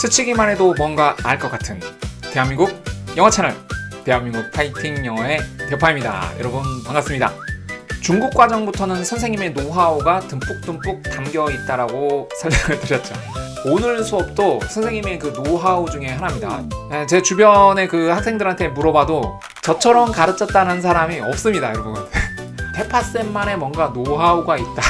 스치기만 해도 뭔가 알 것 같은 대한민국 영어 채널 대한민국 파이팅 영어의 대파입니다. 여러분 반갑습니다. 중국 과정부터는 선생님의 노하우가 듬뿍듬뿍 담겨 있다라고 설명을 드렸죠. 오늘 수업도 선생님의 그 노하우 중에 하나입니다. 제 주변의 그 학생들한테 물어봐도 저처럼 가르쳤다는 사람이 없습니다, 여러분. 대파쌤만의 뭔가 노하우가 있다.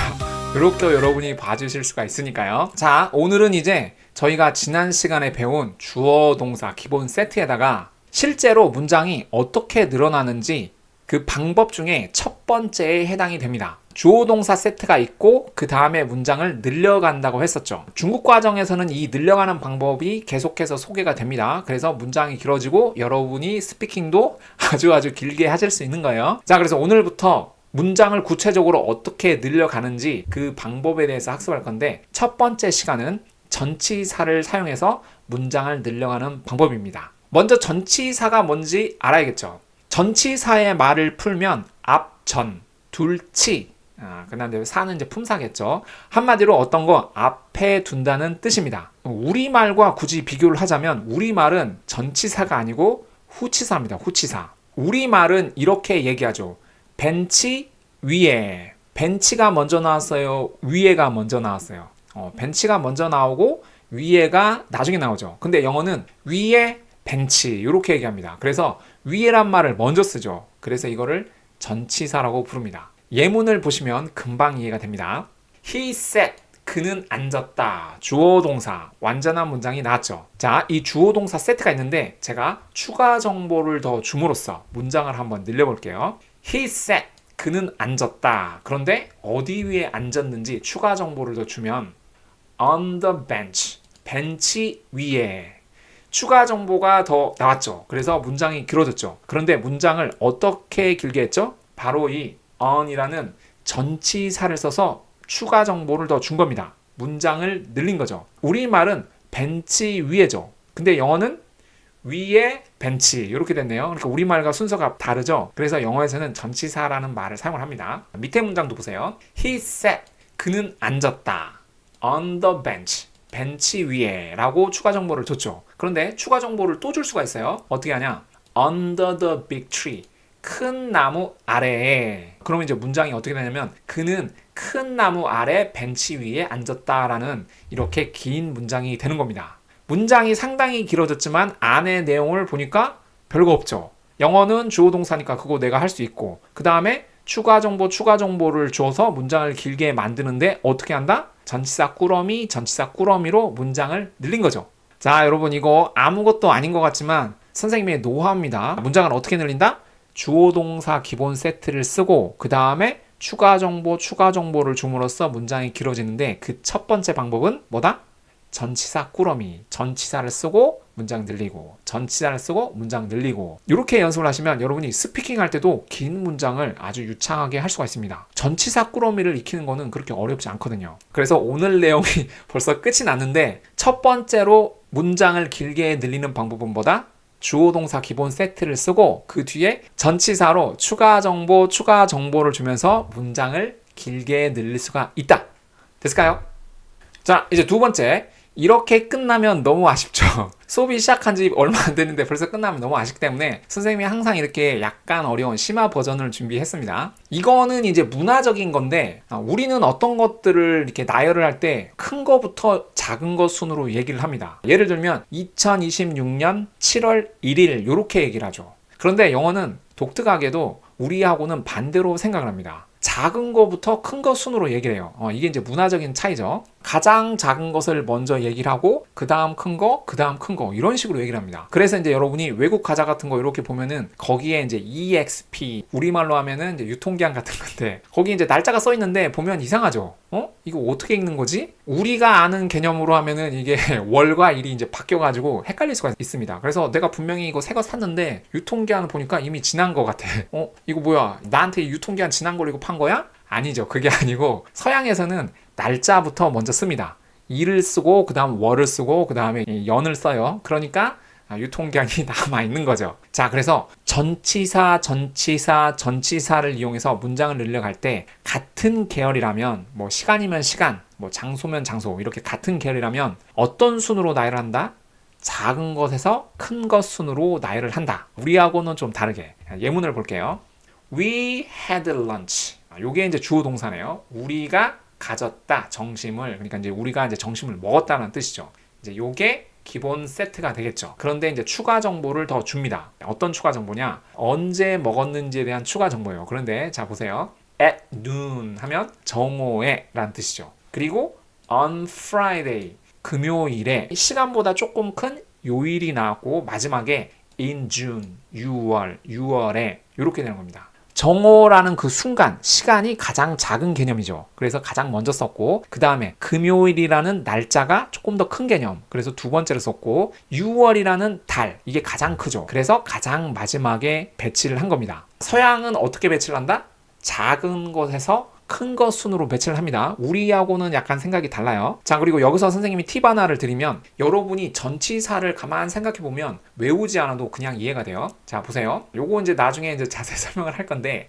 이렇게 여러분이 봐주실 수가 있으니까요. 자, 오늘은 이제 저희가 지난 시간에 배운 주어 동사 기본 세트에다가 실제로 문장이 어떻게 늘어나는지 그 방법 중에 첫 번째에 해당이 됩니다. 주어 동사 세트가 있고 그 다음에 문장을 늘려간다고 했었죠. 중국 과정에서는 이 늘려가는 방법이 계속해서 소개가 됩니다. 그래서 문장이 길어지고 여러분이 스피킹도 아주 길게 하실 수 있는 거예요. 자, 그래서 오늘부터 문장을 구체적으로 어떻게 늘려가는지 그 방법에 대해서 학습할 건데, 첫 번째 시간은 전치사를 사용해서 문장을 늘려가는 방법입니다. 먼저 전치사가 뭔지 알아야겠죠. 전치사의 말을 풀면 앞, 전, 둘치, 그 다음에 사는 이제 품사겠죠. 한마디로 어떤 거 앞에 둔다는 뜻입니다. 우리말과 굳이 비교를 하자면 우리말은 전치사가 아니고 후치사입니다. 후치사. 우리말은 이렇게 얘기하죠. 벤치 위에. 벤치가 먼저 나왔어요? 위에가 먼저 나왔어요? 벤치가 먼저 나오고 위에가 나중에 나오죠. 근데 영어는 위에 벤치 이렇게 얘기합니다. 그래서 위에란 말을 먼저 쓰죠. 그래서 이거를 전치사라고 부릅니다. 예문을 보시면 금방 이해가 됩니다. He sat. 그는 앉았다. 주어 동사 완전한 문장이 나왔죠. 자, 이 주어 동사 세트가 있는데 제가 추가 정보를 더 줌으로써 문장을 한번 늘려볼게요. He sat. 그는 앉았다. 그런데 어디 위에 앉았는지 추가 정보를 더 주면 on the bench. 벤치 위에. 추가 정보가 더 나왔죠. 그래서 문장이 길어졌죠. 그런데 문장을 어떻게 길게 했죠? 바로 이 on이라는 전치사를 써서 추가 정보를 더 준 겁니다. 문장을 늘린 거죠. 우리말은 벤치 위에죠. 근데 영어는 위에 벤치 이렇게 됐네요. 그러니까 우리말과 순서가 다르죠. 그래서 영어에서는 전치사라는 말을 사용을 합니다. 밑에 문장도 보세요. He sat. 그는 앉았다. On the bench. 벤치 위에 라고 추가 정보를 줬죠. 그런데 추가 정보를 또 줄 수가 있어요. 어떻게 하냐? Under the big tree. 큰 나무 아래에. 그러면 이제 문장이 어떻게 되냐면 그는 큰 나무 아래 벤치 위에 앉았다라는 이렇게 긴 문장이 되는 겁니다. 문장이 상당히 길어졌지만 안의 내용을 보니까 별거 없죠. 영어는 주어 동사니까 그거 내가 할 수 있고, 그 다음에 추가 정보를 줘서 문장을 길게 만드는데 어떻게 한다? 전치사 꾸러미, 전치사 꾸러미로 문장을 늘린 거죠. 자, 여러분 이거 아무것도 아닌 것 같지만 선생님의 노하우입니다. 문장을 어떻게 늘린다? 주어 동사 기본 세트를 쓰고 그 다음에 추가 정보를 줌으로써 문장이 길어지는데 그 첫 번째 방법은 뭐다? 전치사 꾸러미. 전치사를 쓰고 문장 늘리고, 전치사를 쓰고 문장 늘리고, 이렇게 연습을 하시면 여러분이 스피킹 할 때도 긴 문장을 아주 유창하게 할 수가 있습니다. 전치사 꾸러미를 익히는 거는 그렇게 어렵지 않거든요. 그래서 오늘 내용이 벌써 끝이 났는데, 첫 번째로 문장을 길게 늘리는 방법은 뭐다? 주어 동사 기본 세트를 쓰고 그 뒤에 전치사로 추가 정보를 주면서 문장을 길게 늘릴 수가 있다. 됐을까요? 자, 이제 두 번째. 이렇게 끝나면 너무 아쉽죠. 수업이 시작한 지 얼마 안 됐는데 벌써 끝나면 너무 아쉽기 때문에 선생님이 항상 이렇게 약간 어려운 심화 버전을 준비했습니다. 이거는 이제 문화적인 건데, 우리는 어떤 것들을 이렇게 나열을 할 때 큰 거부터 작은 것 순으로 얘기를 합니다. 예를 들면 2026년 7월 1일 이렇게 얘기를 하죠. 그런데 영어는 독특하게도 우리하고는 반대로 생각을 합니다. 작은 거부터 큰 거 순으로 얘기를 해요. 이게 이제 문화적인 차이죠. 가장 작은 것을 먼저 얘기를 하고 그 다음 큰 거, 그 다음 큰 거, 이런 식으로 얘기를 합니다. 그래서 이제 여러분이 외국 과자 같은 거 이렇게 보면은 거기에 이제 EXP, 우리말로 하면은 이제 유통기한 같은 건데 거기 이제 날짜가 써 있는데 보면 이상하죠. 이거 어떻게 읽는 거지? 우리가 아는 개념으로 하면은 이게 월과 일이 이제 바뀌어가지고 헷갈릴 수가 있습니다. 그래서 내가 분명히 이거 새 거 샀는데 유통기한을 보니까 이미 지난 거 같아. 이거 뭐야? 나한테 유통기한 지난 걸 이거 판 거야? 아니죠. 그게 아니고 서양에서는 날짜부터 먼저 씁니다. 일을 쓰고 그 다음 월을 쓰고 그 다음에 연을 써요. 그러니까 유통기한이 남아있는 거죠. 자, 그래서 전치사를 이용해서 문장을 늘려갈 때 같은 계열이라면 뭐 시간이면 시간, 뭐 장소면 장소 이렇게 같은 계열이라면 어떤 순으로 나열한다? 작은 것에서 큰 것 순으로 나열을 한다. 우리하고는 좀 다르게 예문을 볼게요. We had lunch. 요게 이제 주어 동사네요. 우리가 가졌다 정심을, 그러니까 이제 우리가 이제 정심을 먹었다는 뜻이죠. 이제 요게 기본 세트가 되겠죠. 그런데 이제 추가 정보를 더 줍니다. 어떤 추가 정보냐? 언제 먹었는지에 대한 추가 정보예요. 그런데 자 보세요. At noon 하면 정오에 라는 뜻이죠. 그리고 on Friday 금요일에 시간보다 조금 큰 요일이 나왔고 마지막에 in June 6월에 이렇게 되는 겁니다. 정오라는 그 순간, 시간이 가장 작은 개념이죠. 그래서 가장 먼저 썼고, 그 다음에 금요일이라는 날짜가 조금 더 큰 개념. 그래서 두 번째로 썼고, 6월이라는 달, 이게 가장 크죠. 그래서 가장 마지막에 배치를 한 겁니다. 서양은 어떻게 배치를 한다? 작은 것에서 큰 것 순으로 배치를 합니다. 우리하고는 약간 생각이 달라요. 자, 그리고 여기서 선생님이 팁 하나를 드리면, 여러분이 전치사를 가만 생각해 보면 외우지 않아도 그냥 이해가 돼요. 자, 보세요. 요거 이제 나중에 이제 자세히 설명을 할 건데,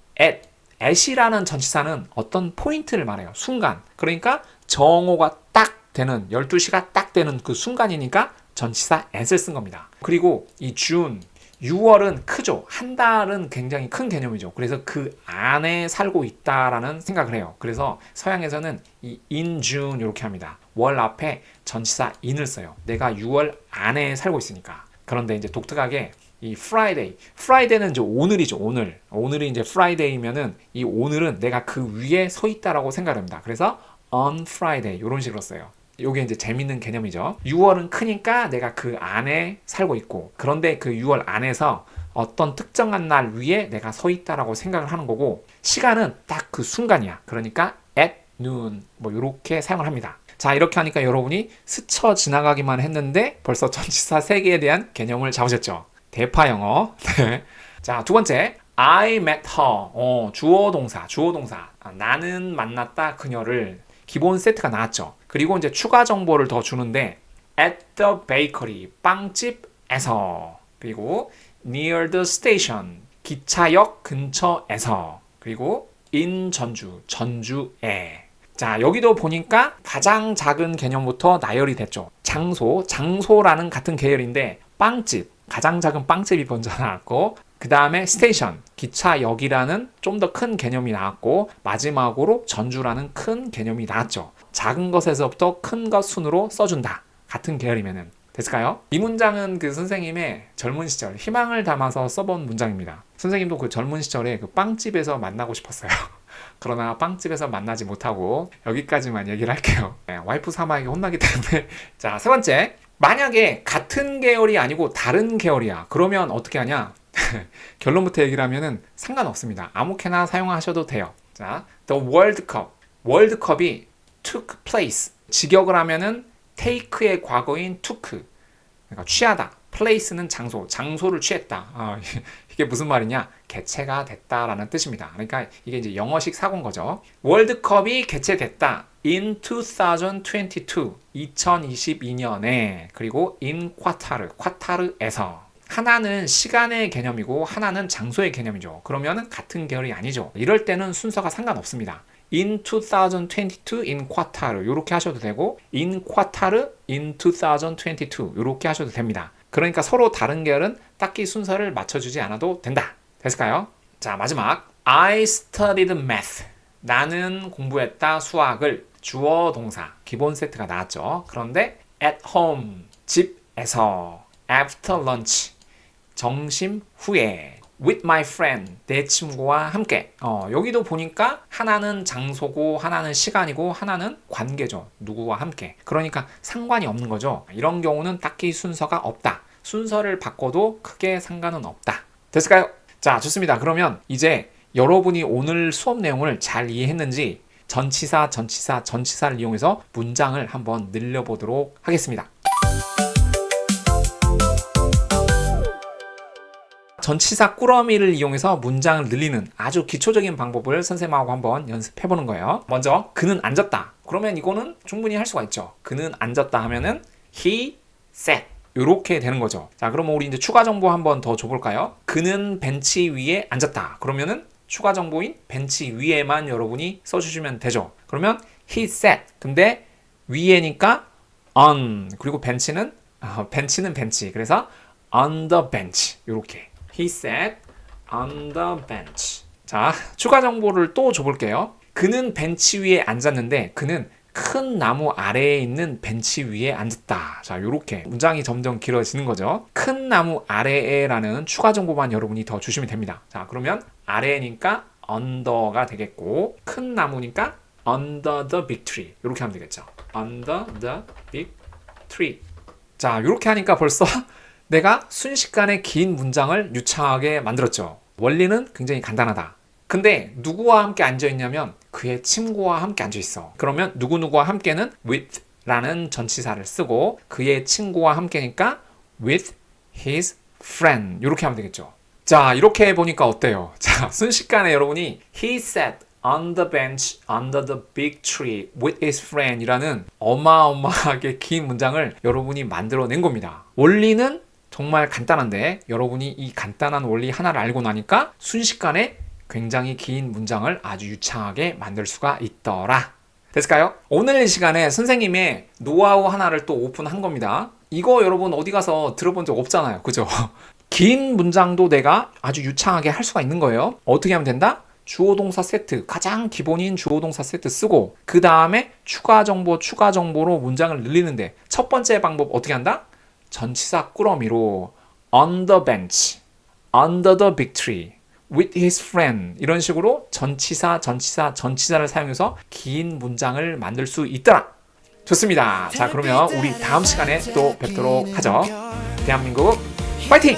at이라는 전치사는 어떤 포인트를 말해요. 순간. 그러니까 정오가 딱 되는, 12시가 딱 되는 그 순간이니까 전치사 at을 쓴 겁니다. 그리고 이 June 6월은 크죠. 한 달은 굉장히 큰 개념이죠. 그래서 그 안에 살고 있다라는 생각을 해요. 그래서 서양에서는 이 in June 이렇게 합니다. 월 앞에 전치사 in을 써요. 내가 6월 안에 살고 있으니까. 그런데 이제 독특하게 이 Friday는 이제 오늘이죠. 오늘이 이제 Friday면은 이 오늘은 내가 그 위에 서 있다라고 생각합니다. 그래서 on Friday 이런 식으로 써요. 요게 이제 재밌는 개념이죠. 6월은 크니까 내가 그 안에 살고 있고, 그런데 그 6월 안에서 어떤 특정한 날 위에 내가 서 있다라고 생각을 하는 거고, 시간은 딱 그 순간이야. 그러니까 at noon 뭐 이렇게 사용을 합니다. 자, 이렇게 하니까 여러분이 스쳐 지나가기만 했는데 벌써 전치사 3개에 대한 개념을 잡으셨죠. 대파 영어. 네. 자, 두 번째, I met her. 주어 동사. 나는 만났다 그녀를. 기본 세트가 나왔죠. 그리고 이제 추가 정보를 더 주는데 at the bakery, 빵집에서, 그리고 near the station, 기차역 근처에서, 그리고 in 전주에. 자, 여기도 보니까 가장 작은 개념부터 나열이 됐죠. 장소라는 같은 계열인데 빵집, 가장 작은 빵집이 먼저 나왔고, 그 다음에 스테이션, 기차역이라는 좀 더 큰 개념이 나왔고, 마지막으로 전주라는 큰 개념이 나왔죠. 작은 것에서부터 큰 것 순으로 써준다. 같은 계열이면은. 됐을까요? 이 문장은 그 선생님의 젊은 시절, 희망을 담아서 써본 문장입니다. 선생님도 그 젊은 시절에 그 빵집에서 만나고 싶었어요. 그러나 빵집에서 만나지 못하고 여기까지만 얘기를 할게요. 네, 와이프 사마에게 혼나기 때문에. 자, 세 번째. 만약에 같은 계열이 아니고 다른 계열이야. 그러면 어떻게 하냐? 결론부터 얘기를 하면은 상관없습니다. 아무렇게나 사용하셔도 돼요. 자, the World Cup. 월드컵이 took place. 직역을 하면은 take의 과거인 took. 그러니까 취하다. place는 장소를 취했다. 이게 무슨 말이냐? 개최가 됐다라는 뜻입니다. 그러니까 이게 이제 영어식 사고인 거죠. 월드컵이 개최됐다. in 2022. 2022년에. 그리고 in 쿼타르에서. 하나는 시간의 개념이고 하나는 장소의 개념이죠. 그러면 같은 계열이 아니죠. 이럴 때는 순서가 상관없습니다. in 2022 in 쿼타르 이렇게 하셔도 되고, in 쿼타르 in 2022 이렇게 하셔도 됩니다. 그러니까 서로 다른 계열은 딱히 순서를 맞춰주지 않아도 된다. 됐을까요? 자, 마지막. I studied math. 나는 공부했다 수학을. 주어 동사 기본 세트가 나왔죠. 그런데 at home 집에서, after lunch 점심 후에, with my friend 내 친구와 함께. 여기도 보니까 하나는 장소고 하나는 시간이고 하나는 관계죠. 누구와 함께. 그러니까 상관이 없는 거죠. 이런 경우는 딱히 순서가 없다. 순서를 바꿔도 크게 상관은 없다. 됐을까요? 자, 좋습니다. 그러면 이제 여러분이 오늘 수업 내용을 잘 이해했는지 전치사를 이용해서 문장을 한번 늘려보도록 하겠습니다. 전치사 꾸러미를 이용해서 문장을 늘리는 아주 기초적인 방법을 선생님하고 한번 연습해보는 거예요. 먼저 그는 앉았다. 그러면 이거는 충분히 할 수가 있죠. 그는 앉았다 하면은 he sat 이렇게 되는 거죠. 자, 그러면 우리 이제 추가 정보 한번 더 줘볼까요? 그는 벤치 위에 앉았다. 그러면은 추가 정보인 벤치 위에만 여러분이 써주시면 되죠. 그러면 he sat. 근데 위에니까 on. 그리고 벤치는 벤치는 벤치. 그래서 on the bench. 요렇게. He sat on the bench. 자, 추가 정보를 또 줘볼게요. 그는 벤치 위에 앉았는데 그는 큰 나무 아래에 있는 벤치 위에 앉았다. 자, 요렇게 문장이 점점 길어지는 거죠. 큰 나무 아래에라는 추가 정보만 여러분이 더 주시면 됩니다. 자, 그러면 아래니까 under가 되겠고 큰 나무니까 under the big tree. 요렇게 하면 되겠죠. under the big tree. 자, 요렇게 하니까 벌써 내가 순식간에 긴 문장을 유창하게 만들었죠. 원리는 굉장히 간단하다. 근데 누구와 함께 앉아있냐면 그의 친구와 함께 앉아있어. 그러면 누구누구와 함께는 with 라는 전치사를 쓰고 그의 친구와 함께니까 with his friend 이렇게 하면 되겠죠. 자, 이렇게 해보니까 어때요? 자, 순식간에 여러분이 he sat on the bench under the big tree with his friend 이라는 어마어마하게 긴 문장을 여러분이 만들어낸 겁니다. 원리는 정말 간단한데 여러분이 이 간단한 원리 하나를 알고 나니까 순식간에 굉장히 긴 문장을 아주 유창하게 만들 수가 있더라. 됐을까요? 오늘 이 시간에 선생님의 노하우 하나를 또 오픈한 겁니다. 이거 여러분 어디 가서 들어본 적 없잖아요. 그죠? 긴 문장도 내가 아주 유창하게 할 수가 있는 거예요. 어떻게 하면 된다? 주어 동사 세트, 가장 기본인 주어 동사 세트 쓰고 그 다음에 추가 정보로 문장을 늘리는데 첫 번째 방법 어떻게 한다? 전치사 꾸러미로 on the bench, under the big tree, with his friend 이런 식으로 전치사를 사용해서 긴 문장을 만들 수 있더라. 좋습니다. 자, 그러면 우리 다음 시간에 또 뵙도록 하죠. 대한민국 파이팅!